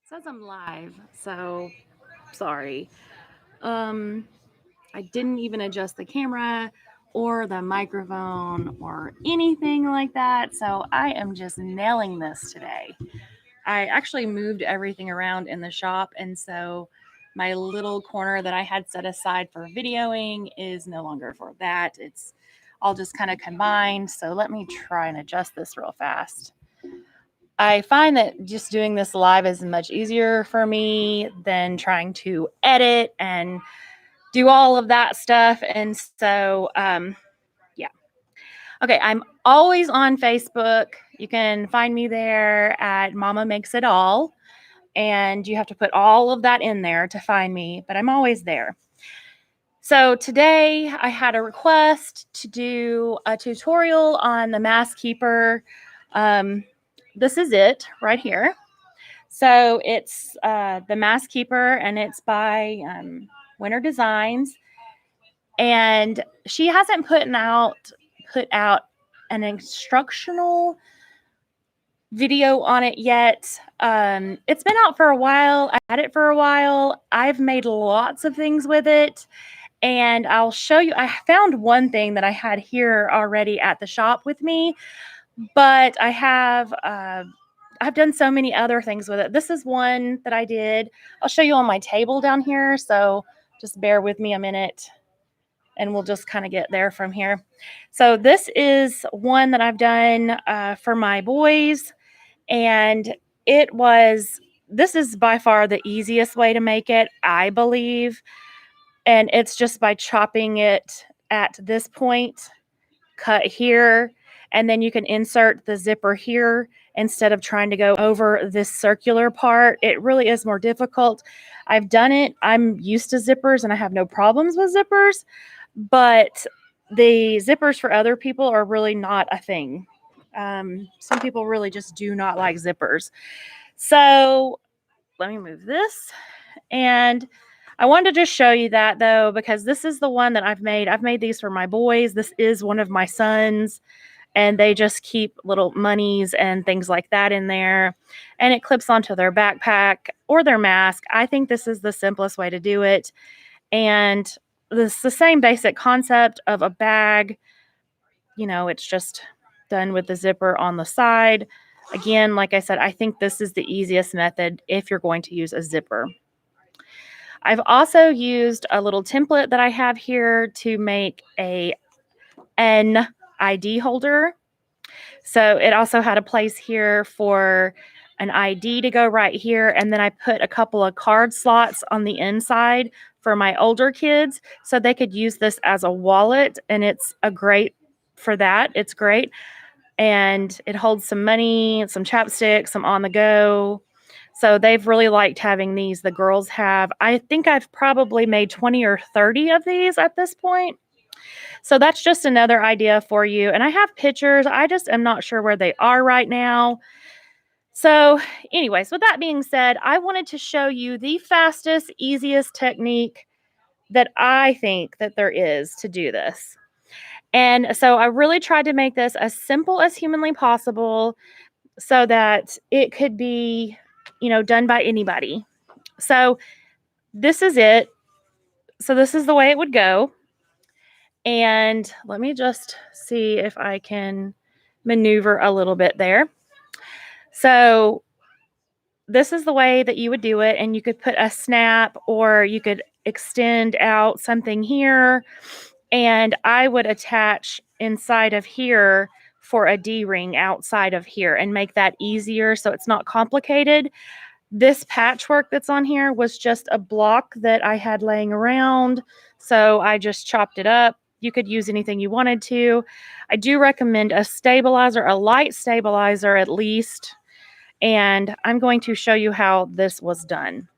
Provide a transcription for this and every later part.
Says I'm live, so sorry. Um, I didn't even adjust the camera or the microphone or anything like that, so I am just nailing this today. I actually moved everything around in the shop, and so my little corner that I had set aside for videoing is no longer for that. It's all just kind of combined. So let me try and adjust this real fast. I find that just doing this live is much easier for me than trying to edit and do all of that stuff. And so, yeah. Okay, I'm always on Facebook. You can find me there at Mama Makes It All. And you have to put all of that in there to find me, but I'm always there. So today I had a request to do a tutorial on the Mask Keeper. This is it right here. So it's the Mask Keeper, and it's by Winter Designs. And she hasn't put out an instructional video on it yet. It's been out for a while. I had it for a while. I've made lots of things with it, and I'll show you. I found one thing that I had here already at the shop with me, but I've done so many other things with it. This is one that I did. I'll show you on my table down here, so just bear with me a minute and we'll just kind of get there from here. So this is one that I've done for my boys, and this is by far the easiest way to make it, I believe. And it's just by chopping it at this point, cut here, and then you can insert the zipper here instead of trying to go over this circular part. It really is more difficult. I've done it. I'm used to zippers and I have no problems with zippers, but the zippers for other people are really not a thing. Some people really just do not like zippers. So let me move this. And I wanted to just show you that though, because this is the one that I've made. I've made these for my boys. This is one of my sons, and they just keep little monies and things like that in there. And it clips onto their backpack or their mask. I think this is the simplest way to do it. And this the same basic concept of a bag. It's just done with the zipper on the side. Again, like I said, I think this is the easiest method if you're going to use a zipper. I've also used a little template that I have here to make an ID holder. So it also had a place here for an ID to go right here. And then I put a couple of card slots on the inside for my older kids so they could use this as a wallet. And it's for that. It's great. And it holds some money, some chapstick, some on the go. So they've really liked having these. The girls have. I think I've probably made 20 or 30 of these at this point. So that's just another idea for you. And I have pictures. I just am not sure where they are right now. So anyways, with that being said, I wanted to show you the fastest, easiest technique that I think that there is to do this. And so I really tried to make this as simple as humanly possible so that it could be, done by anybody. So this is it. So this is the way it would go. And let me just see if I can maneuver a little bit there. So this is the way that you would do it. And you could put a snap, or you could extend out something here. And I would attach inside of here for a D-ring outside of here and make that easier so it's not complicated. This patchwork that's on here was just a block that I had laying around, so I just chopped it up. You could use anything you wanted to. I do recommend a stabilizer, a light stabilizer at least, and I'm going to show you how this was done.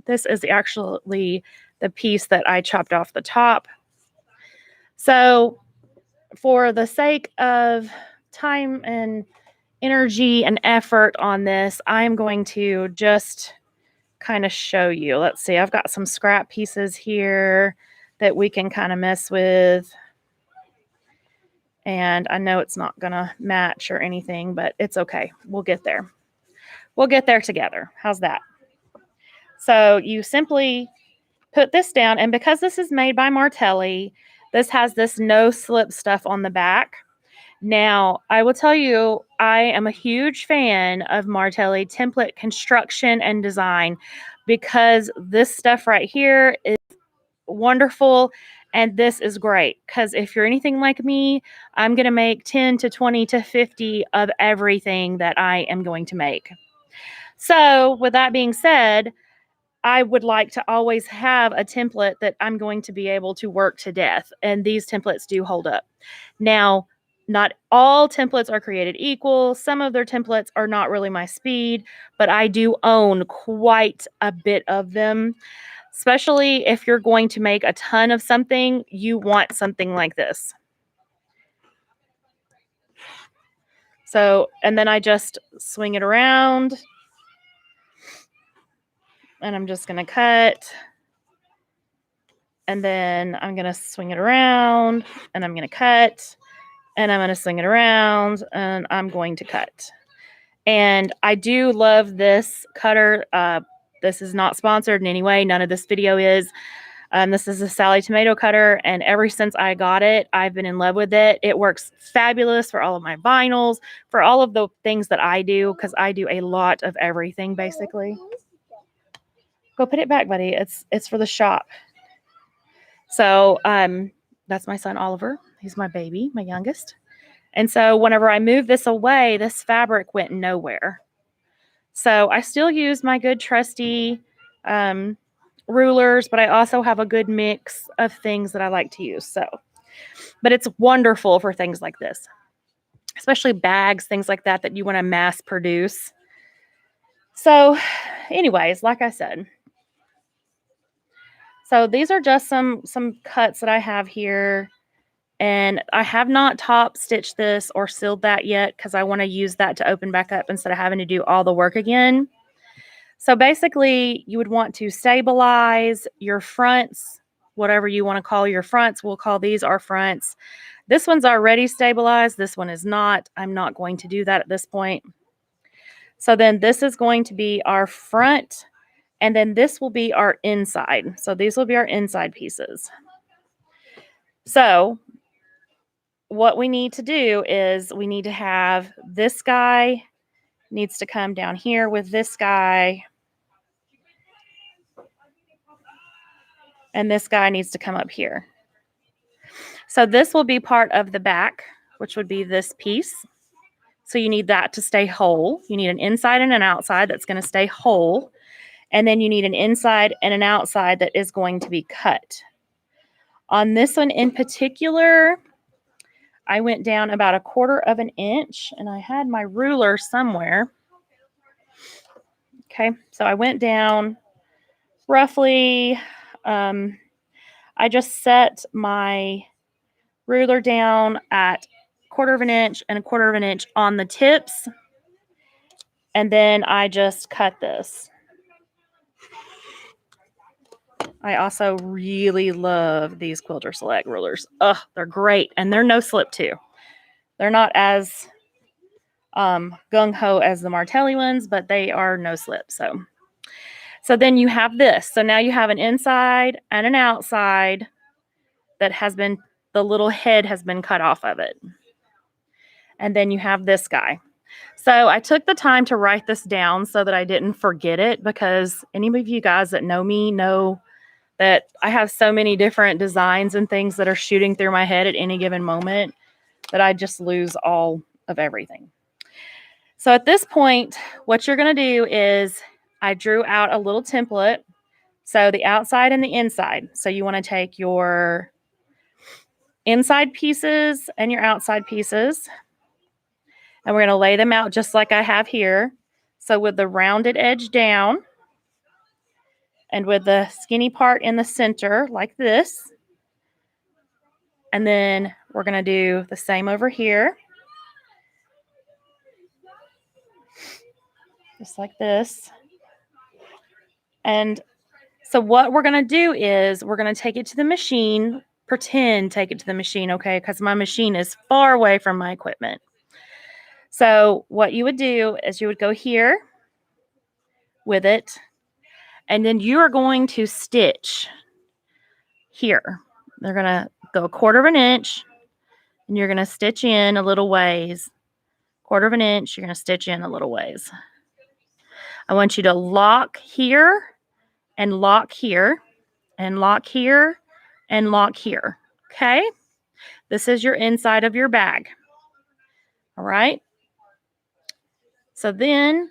This is actually the piece that I chopped off the top. So for the sake of time and energy and effort on this, I'm going to just kind of show you. Let's see, I've got some scrap pieces here that we can kind of mess with. And I know it's not going to match or anything, but it's okay. We'll get there. We'll get there together. How's that? So you simply put this down, and because this is made by Martelli, this has this no slip stuff on the back. Now, I will tell you, I am a huge fan of Martelli template construction and design because this stuff right here is wonderful, and this is great because if you're anything like me, I'm going to make 10 to 20 to 50 of everything that I am going to make. So, with that being said, I would like to always have a template that I'm going to be able to work to death, and these templates do hold up. Now, not all templates are created equal. Some of their templates are not really my speed, but I do own quite a bit of them. Especially if you're going to make a ton of something, you want something like this. So, and then I just swing it around, and I'm just going to cut. And then I'm going to swing it around, and I'm going to cut, and I'm going to swing it around, and I'm going to cut. And I do love this cutter. This is not sponsored in any way. None of this video is. This is a Sally tomato cutter, and ever since I got it, I've been in love with it. It works fabulous for all of my vinyls, for all of the things that I do, because I do a lot of everything, basically. Go put it back, buddy. It's for the shop. So that's my son, Oliver. He's my baby, my youngest. And so whenever I moved this away, this fabric went nowhere. So I still use my good trusty rulers, but I also have a good mix of things that I like to use. So, but it's wonderful for things like this, especially bags, things like that, that you want to mass produce. So anyways, like I said, so these are just some cuts that I have here, and I have not top stitched this or sealed that yet because I want to use that to open back up instead of having to do all the work again. So basically, you would want to stabilize your fronts, whatever you want to call your fronts. We'll call these our fronts. This one's already stabilized. This one is not. I'm not going to do that at this point. So then this is going to be our front, and then this will be our inside. So these will be our inside pieces. So what we need to do is we need to have this guy needs to come down here with this guy. And this guy needs to come up here. So this will be part of the back, which would be this piece. So you need that to stay whole. You need an inside and an outside that's going to stay whole. And then you need an inside and an outside that is going to be cut. On this one in particular, I went down about 1/4 of an inch, and I had my ruler somewhere. Okay, so I went down roughly, I just set my ruler down at 1/4 of an inch and 1/4 of an inch on the tips. And then I just cut this. I also really love these Quilter Select rulers. Ugh, they're great. And they're no slip too. They're not as gung-ho as the Martelli ones, but they are no slip. So then you have this. So now you have an inside and an outside that has been, the little head has been cut off of it. And then you have this guy. So I took the time to write this down so that I didn't forget it, because any of you guys that know me know that I have so many different designs and things that are shooting through my head at any given moment that I just lose all of everything. So at this point, what you're going to do is I drew out a little template. So the outside and the inside. So you want to take your inside pieces and your outside pieces, and we're going to lay them out just like I have here. So with the rounded edge down and with the skinny part in the center like this. And then we're going to do the same over here. Just like this. And so what we're going to do is we're going to take it to the machine, take it to the machine, okay? Because my machine is far away from my equipment. So what you would do is you would go here with it, And then you are going to stitch here. They're going to go 1/4 inch, and you're going to stitch in a little ways. 1/4 inch, you're going to stitch in a little ways. I want you to lock here and lock here and lock here and lock here. Okay? This is your inside of your bag. All right? So then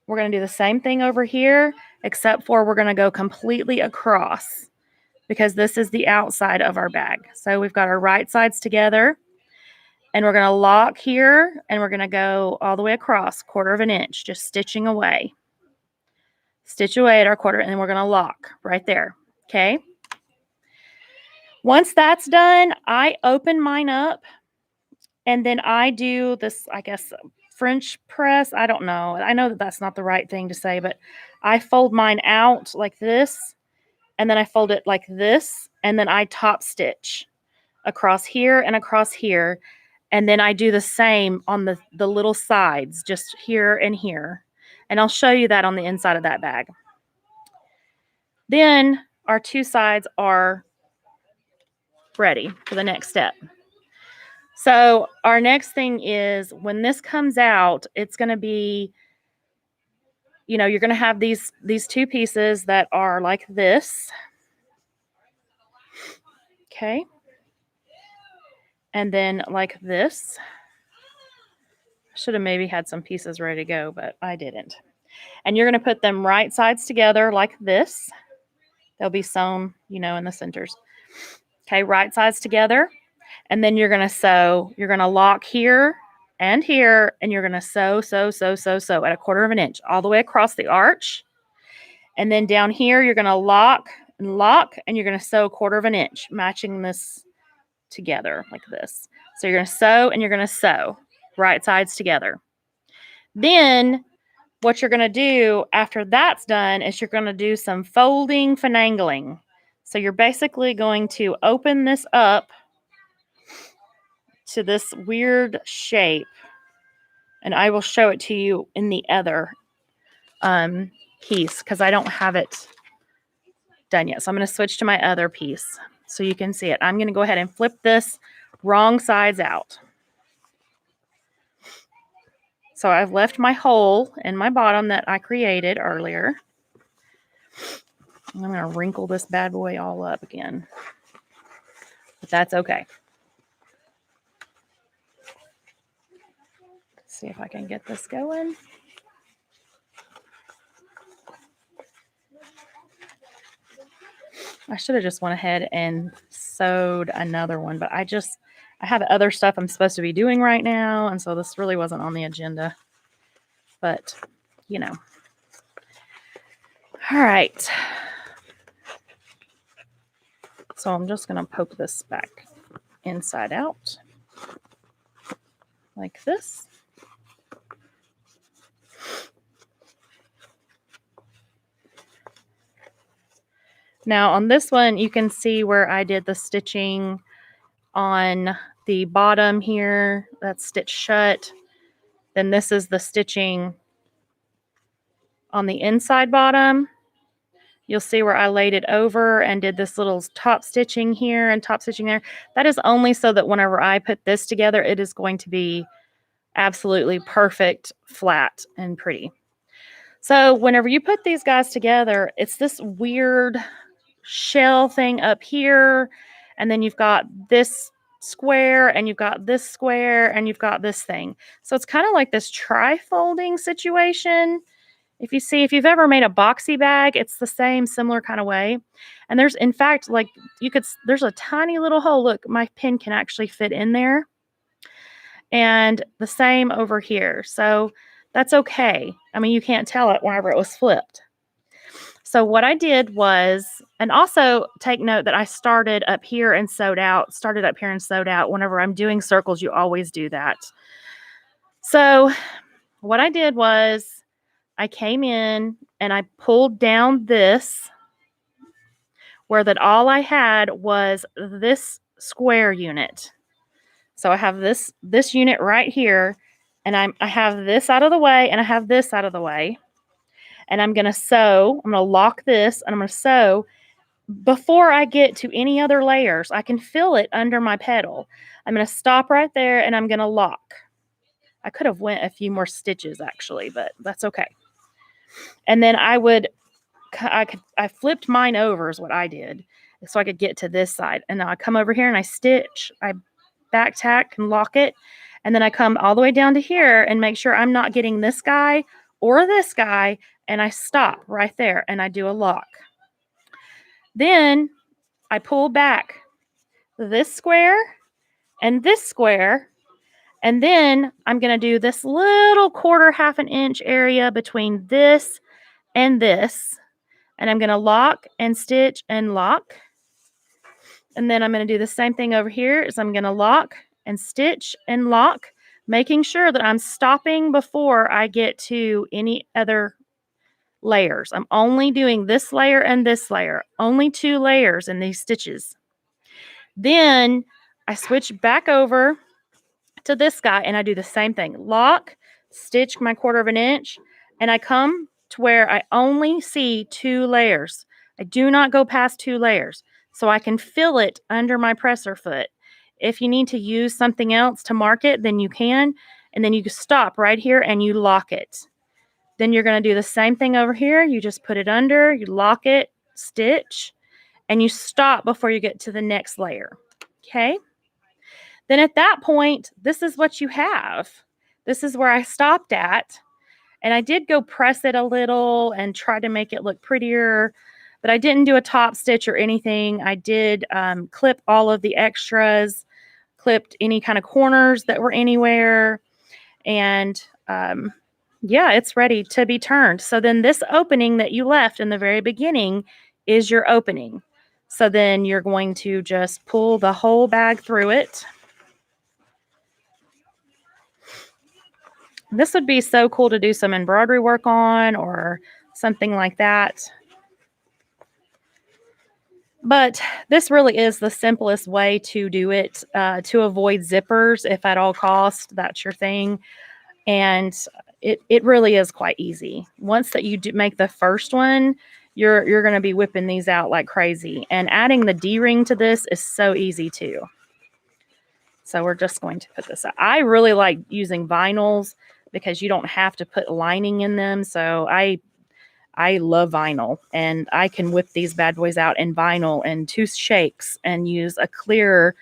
we're going to do the same thing over here, except for we're going to go completely across because this is the outside of our bag. So we've got our right sides together, and we're going to lock here, and we're going to go all the way across 1/4 inch, just stitching away. Stitch away at our 1/4, and then we're going to lock right there. Okay? Once that's done, I open mine up, and then I do this, I guess, French press. I don't know. I know that that's not the right thing to say, but I fold mine out like this, and then I fold it like this, and then I top stitch across here and across here, and then I do the same on the little sides, just here and here, and I'll show you that on the inside of that bag. Then our 2 sides are ready for the next step. So our next thing is when this comes out, it's going to be, you know, you're going to have these 2 pieces that are like this. Okay. And then like this. Should have maybe had some pieces ready to go, but I didn't. And you're going to put them right sides together like this. They'll be sewn, you know, in the centers. Okay, right sides together. And then you're going to sew. You're going to lock here and here, and you're going to sew at a 1/4 inch all the way across the arch. And then down here, you're going to lock, and you're going to sew 1/4 inch, matching this together like this. So you're going to sew, and you're going to sew right sides together. Then what you're going to do after that's done is you're going to do some folding finagling. So you're basically going to open this up to this weird shape, and I will show it to you in the other piece because I don't have it done yet. So I'm going to switch to my other piece so you can see it. I'm going to go ahead and flip this wrong sides out. So I've left my hole in my bottom that I created earlier. I'm going to wrinkle this bad boy all up again, but that's okay. Let's see if I can get this going. I should have just went ahead and sewed another one, but I have other stuff I'm supposed to be doing right now, and so this really wasn't on the agenda. But, you know. All right. So I'm just going to poke this back inside out like this. Now on this one, you can see where I did the stitching on the bottom here. That's stitched shut. Then this is the stitching on the inside bottom. You'll see where I laid it over and did this little top stitching here and top stitching there. That is only so that whenever I put this together, it is going to be absolutely perfect, flat, and pretty. So whenever you put these guys together, it's this weird shell thing up here, and then you've got this square, and you've got this square, and you've got this thing. So it's kind of like this tri-folding situation. If you've ever made a boxy bag, it's the same similar kind of way. And there's, in fact, like there's a tiny little hole. Look, my pin can actually fit in there. And the same over here. So that's okay. I mean, you can't tell it whenever it was flipped. So what I did was, and also take note that I started up here and sewed out. Whenever I'm doing circles, you always do that. So what I did was I came in and I pulled down this where that all I had was this square unit. So I have this unit right here, and I have this out of the way, and I have this out of the way. and I'm going to sew. I'm going to lock this and I'm going to sew before I get to any other layers. I can feel it under my pedal. I'm going to stop right there and I'm going to lock. I could have went a few more stitches actually, but that's okay. And then I flipped mine over is what I did, so I could get to this side. And now I come over here and I stitch, I back tack and lock it. And then I come all the way down to here and make sure I'm not getting this guy or this guy. And I stop right there and I do a lock. Then I pull back this square and this square. And then I'm going to do this little quarter, half an inch area between this and this. And I'm going to lock and stitch and lock. And then I'm going to do the same thing over here is I'm going to lock and stitch and lock, making sure that I'm stopping before I get to any other layers. I'm only doing this layer and this layer, only 2 layers in these stitches. Then I switch back over to this guy and I do the same thing. Lock, stitch my quarter of an inch, and I come to where I only see 2 layers. I do not go past 2 layers, so I can feel it under my presser foot. If you need to use something else to mark it, then you can, and then you stop right here and you lock it. Then you're going to do the same thing over here. You just put it under, you lock it, stitch, and you stop before you get to the next layer. Okay? Then at that point, this is what you have. This is where I stopped at. And I did go press it a little and try to make it look prettier, but I didn't do a top stitch or anything. I did clip all of the extras, clipped any kind of corners that were anywhere. And yeah, it's ready to be turned. So then this opening that you left in the very beginning is your opening. So then you're going to just pull the whole bag through it. This would be so cool to do some embroidery work on or something like that. But this really is the simplest way to do it, to avoid zippers if at all costs. That's your thing. And it really is quite easy. Once that you do make the first one, you're going to be whipping these out like crazy. And adding the D-ring to this is so easy too. So we're just going to put this out. I really like using vinyls because you don't have to put lining in them. So I love vinyl, and I can whip these bad boys out in vinyl and 2 shakes and use a clear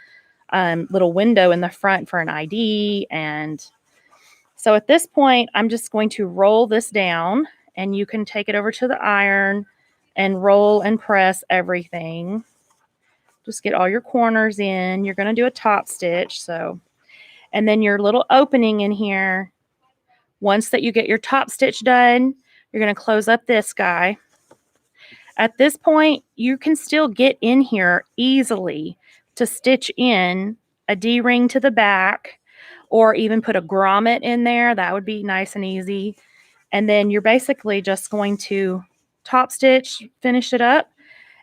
little window in the front for an ID. And so at this point, I'm just going to roll this down, and you can take it over to the iron and roll and press everything. Just get all your corners in. You're going to do a top stitch. So, and then your little opening in here, once that you get your top stitch done, you're going to close up this guy. At this point, you can still get in here easily to stitch in a D-ring to the back, or even put a grommet in there. That would be nice and easy. And then you're basically just going to top stitch, finish it up.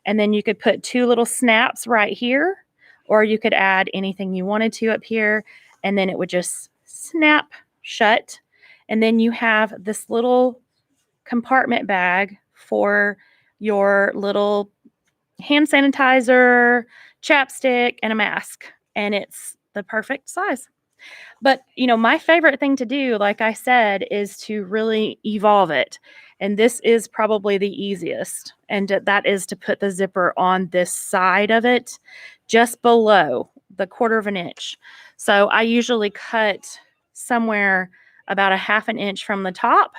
And then you could put 2 little snaps right here, or you could add anything you wanted to up here, and then it would just snap shut. And then you have this little compartment bag for your little hand sanitizer, chapstick, and a mask. And it's the perfect size. But, you know, my favorite thing to do, like I said, is to really evolve it. And this is probably the easiest. And that is to put the zipper on this side of it, just below the quarter of an inch. So I usually cut somewhere about a half an inch from the top,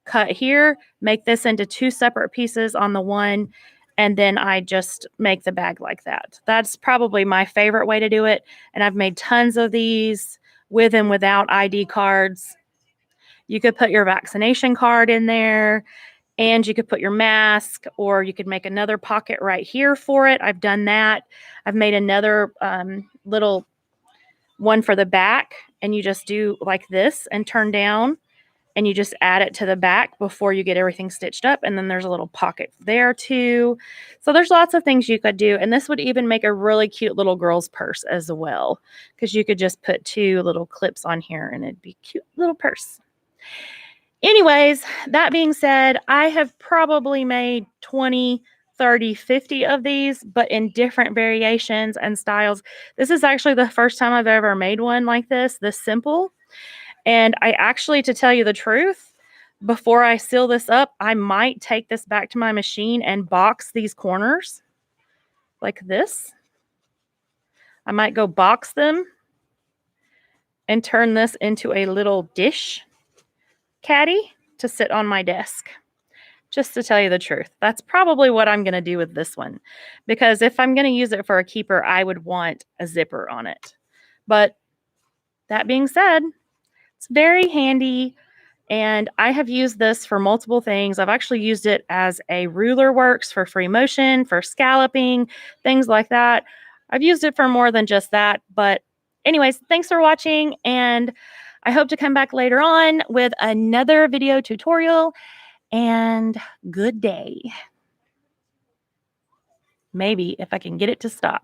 cut here, make this into 2 separate pieces on the one, and then I just make the bag like that. That's probably my favorite way to do it. And I've made tons of these with and without ID cards. You could put your vaccination card in there, and you could put your mask, or you could make another pocket right here for it. I've done that. I've made another little one for the back, and you just do like this and turn down, and you just add it to the back before you get everything stitched up. And then there's a little pocket there too. So there's lots of things you could do. And this would even make a really cute little girl's purse as well, because you could just put 2 little clips on here and it'd be a cute little purse. Anyways, that being said, I have probably made 20, 30, 50 of these, but in different variations and styles. This is actually the first time I've ever made one like this simple. And I actually, to tell you the truth, before I seal this up, I might take this back to my machine and box these corners like this. I might go box them and turn this into a little dish caddy to sit on my desk. Just to tell you the truth, that's probably what I'm going to do with this one. Because if I'm going to use it for a keeper, I would want a zipper on it. But that being said, it's very handy. And I have used this for multiple things. I've actually used it as a ruler works for free motion, for scalloping, things like that. I've used it for more than just that. But anyways, thanks for watching. And I hope to come back later on with another video tutorial. And good day. Maybe if I can get it to stop.